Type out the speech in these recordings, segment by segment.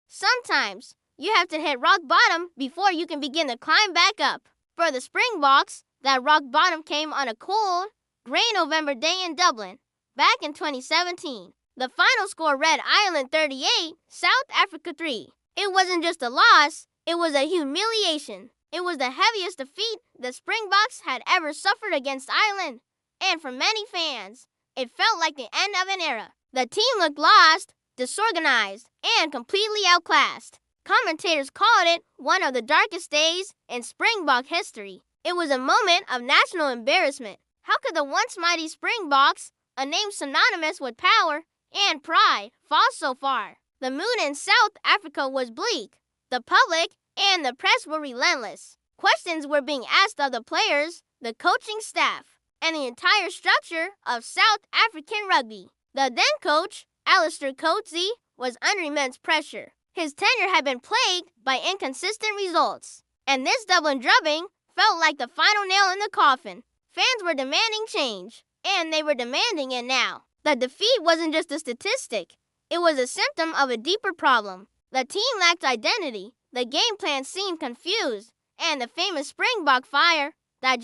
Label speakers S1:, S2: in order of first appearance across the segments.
S1: Sometimes, you have to hit rock bottom before you can begin to climb back up. For the Springboks, that rock bottom came on a cold, gray November day in Dublin, back in 2017. The final score read Ireland 38, South Africa 3. It wasn't just a loss, it was a humiliation. It was the heaviest defeat the Springboks had ever suffered against Ireland. And for many fans, it felt like the end of an era. The team looked lost, disorganized, and completely outclassed. Commentators called it one of the darkest days in Springbok history. It was a moment of national embarrassment. How could the once mighty Springboks, a name synonymous with power and pride, fall so far? The mood in South Africa was bleak. The public and the press were relentless. Questions were being asked of the players, the coaching staff, and the entire structure of South African rugby. The then coach, Siya Kolisi, was under immense pressure. His tenure had been plagued by inconsistent results, and this Dublin drubbing felt like the final nail in the coffin. Fans were demanding change, and they were demanding it now. The defeat wasn't just a statistic. It was a symptom of a deeper problem. The team lacked identity, the game plan seemed confused, and the famous Springbok fire, that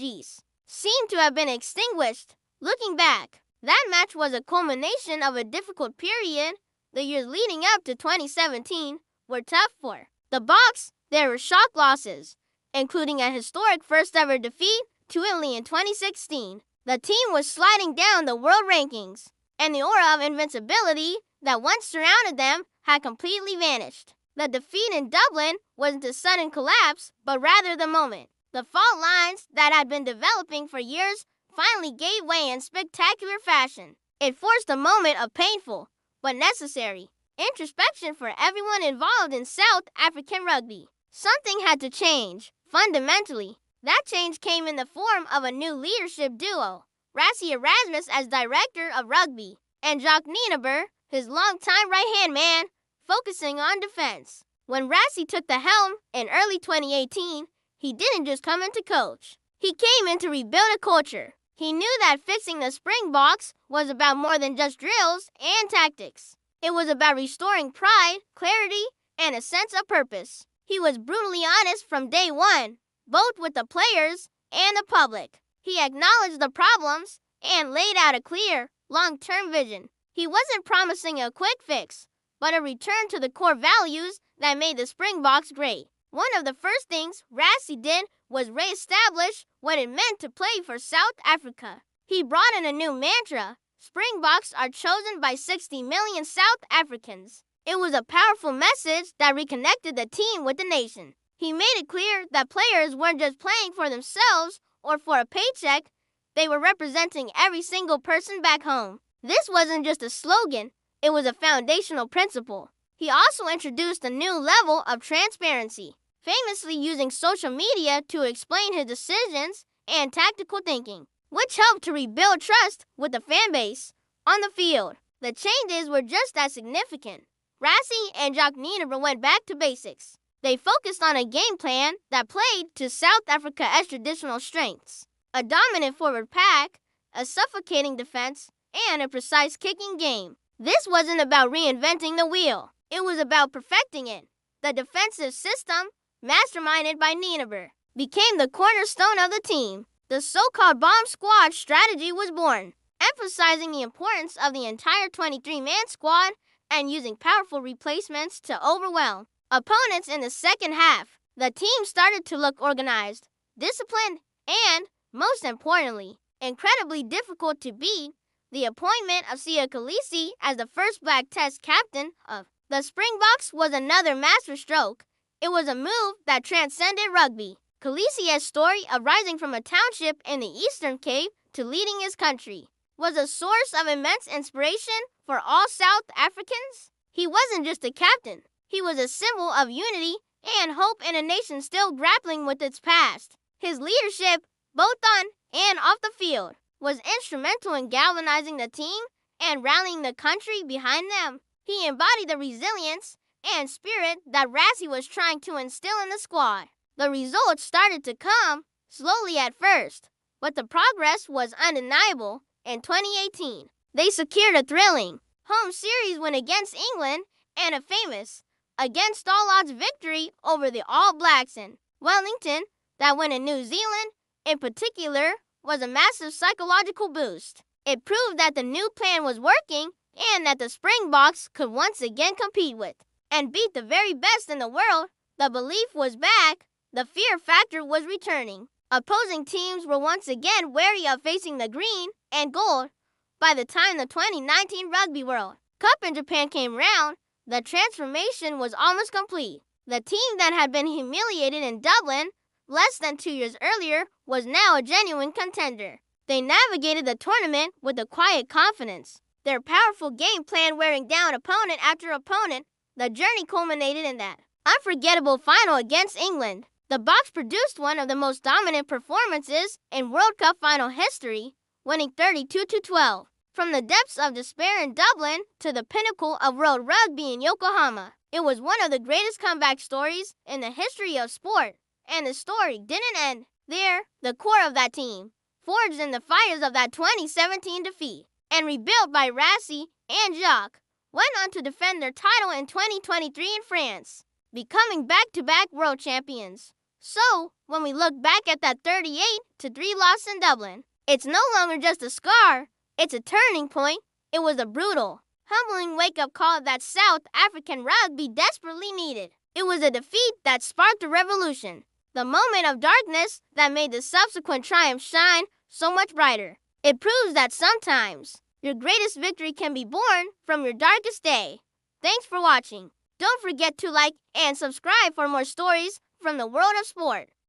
S1: seemed to have been extinguished. Looking back, that match was a culmination of a difficult period. The years leading up to 2017 were tough for the Boks. There were shock losses, including a historic first-ever defeat to Italy in 2016. The team was sliding down the world rankings, and the aura of invincibility that once surrounded them had completely vanished. The defeat in Dublin wasn't a sudden collapse, but rather the moment. The fault lines that had been developing for years finally gave way in spectacular fashion. It forced a moment of painful, but necessary, introspection for everyone involved in South African rugby. Something had to change, fundamentally. That change came in the form of a new leadership duo, Rassie Erasmus as director of rugby, and Jacques Nienaber, his longtime right-hand man, focusing on defense. When Rassie took the helm in early 2018, he didn't just come in to coach. He came in to rebuild a culture. He knew that fixing the Springboks was about more than just drills and tactics. It was about restoring pride, clarity, and a sense of purpose. He was brutally honest from day one, both with the players and the public. He acknowledged the problems and laid out a clear, long-term vision. He wasn't promising a quick fix, but a return to the core values that made the Springboks great. One of the first things Rassie did was re-establish what it meant to play for South Africa. He brought in a new mantra: Springboks are chosen by 60 million South Africans. It was a powerful message that reconnected the team with the nation. He made it clear that players weren't just playing for themselves or for a paycheck. They were representing every single person back home. This wasn't just a slogan, it was a foundational principle. He also introduced a new level of transparency, famously using social media to explain his decisions and tactical thinking, which helped to rebuild trust with the fan base. On the field, the changes were just as significant. Rassie and Jacques Nienaber went back to basics. They focused on a game plan that played to South Africa's traditional strengths: a dominant forward pack, a suffocating defense, and a precise kicking game. This wasn't about reinventing the wheel. It was about perfecting it. The defensive system, masterminded by Nienaber, became the cornerstone of the team. The so-called bomb squad strategy was born, emphasizing the importance of the entire 23-man squad and using powerful replacements to overwhelm opponents in the second half. The team started to look organized, disciplined, and, most importantly, incredibly difficult to beat. The appointment of Siya Kolisi as the first black test captain of the Springboks was another masterstroke. It was a move that transcended rugby. Kolisi's story of rising from a township in the Eastern Cape to leading his country was a source of immense inspiration for all South Africans. He wasn't just a captain. He was a symbol of unity and hope in a nation still grappling with its past. His leadership, both on and off the field, was instrumental in galvanizing the team and rallying the country behind them. He embodied the resilience and spirit that Rassie was trying to instill in the squad. The results started to come, slowly at first, but the progress was undeniable. In 2018, they secured a thrilling home series win against England and a famous against all odds victory over the All Blacks in Wellington. That win in New Zealand, in particular, was a massive psychological boost. It proved that the new plan was working and that the Springboks could once again compete with and beat the very best in the world. The belief was back, the fear factor was returning. Opposing teams were once again wary of facing the green and gold. By the time the 2019 Rugby World Cup in Japan came round, the transformation was almost complete. The team that had been humiliated in Dublin less than 2 years earlier was now a genuine contender. They navigated the tournament with a quiet confidence, their powerful game plan wearing down opponent after opponent. The journey culminated in that unforgettable final against England. The Boks produced one of the most dominant performances in World Cup final history, winning 32-12. From the depths of despair in Dublin to the pinnacle of world rugby in Yokohama, it was one of the greatest comeback stories in the history of sport. And the story didn't end there. The core of that team, forged in the fires of that 2017 defeat and rebuilt by Rassie and Jacques, went on to defend their title in 2023 in France, becoming back-to-back world champions. So, when we look back at that 38-3 loss in Dublin, it's no longer just a scar, it's a turning point. It was a brutal, humbling wake-up call that South African rugby desperately needed. It was a defeat that sparked a revolution, the moment of darkness that made the subsequent triumph shine so much brighter. It proves that sometimes your greatest victory can be born from your darkest day. Thanks for watching. Don't forget to like and subscribe for more stories from the world of sport.